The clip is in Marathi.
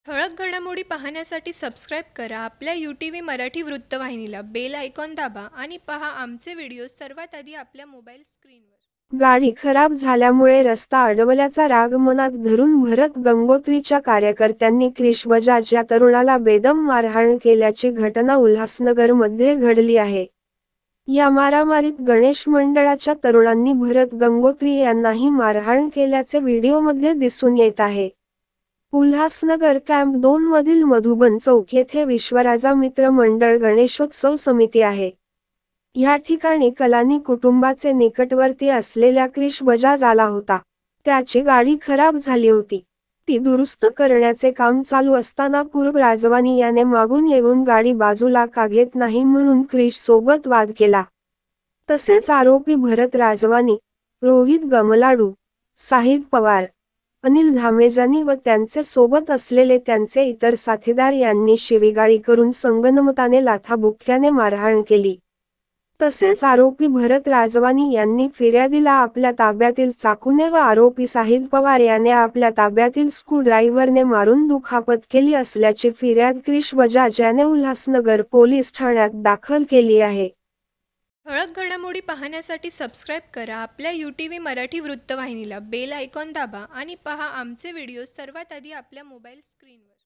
ठळक घडामोडी पाहण्यासाठी सबस्क्राईब करा आपल्या UTV मराठी वृत्तवाहिनीला. बेल आयकॉन दाबा आणि पहा आमचे व्हिडिओ सर्वात आधी आपल्या मोबाईल स्क्रीनवर. गाडी खराब झाल्यामुळे रस्ता अडवल्याचा राग मनात धरून भरत गंगोत्रीच्या कार्यकर्त्यांनी क्रिश बजाज या तरुणाला बेदम मारहाण केल्याची घटना उल्हासनगरमध्ये घडली आहे. या मारामारीत गणेश मंडळाच्या तरुणांनी भरत गंगोत्री यांनाही मारहाण केल्याचे व्हिडिओमध्ये दिसून येत आहे. उल्हासनगर कॅम्प 2 मधील मधुबन चौक येथे विश्वराजा मित्र मंडळ गणेशोत्सव समिती आहे. या ठिकाणी कलानी कुटुंबाचे निकटवर्ती असलेल्या क्रिश बजाज आला होता. त्याची गाडी खराब झाली होती. ती दुरुस्त करण्याचे काम चालू असताना पूर्व राजवानी याने मागून येऊन गाडी बाजूला का घेत नाही म्हणून क्रिश सोबत वाद केला. तसेच आरोपी भरत राजवानी, रोहित गमलाडू, साहिब पवार, अनिल धामेजानी व त्यांचे सोबत असलेले त्यांचे इतर साथीदार यांनी शिवीगाळी करून संगनमताने लाथाबुक्क्याने मारहाण केली. तसेच आरोपी भरत राजवानी यांनी फिर्यादीला आपल्या ताब्यातील चाकूने व आरोपी साहिल पवार याने आपल्या ताब्यातील स्क्रूड्रायव्हरने मारून दुखापत केली असल्याची फिर्याद क्रिश बजाज याने उल्हासनगर पोलीस ठाण्यात दाखल केली आहे. ठळक घडामोडी पाहण्यासाठी सबस्क्राईब करा आपल्या UTV मराठी वृत्तवाहिनीला. बेल आयकॉन दाबा आणि पहा आमचे व्हिडिओ सर्वात आधी आपल्या मोबाईल स्क्रीनवर.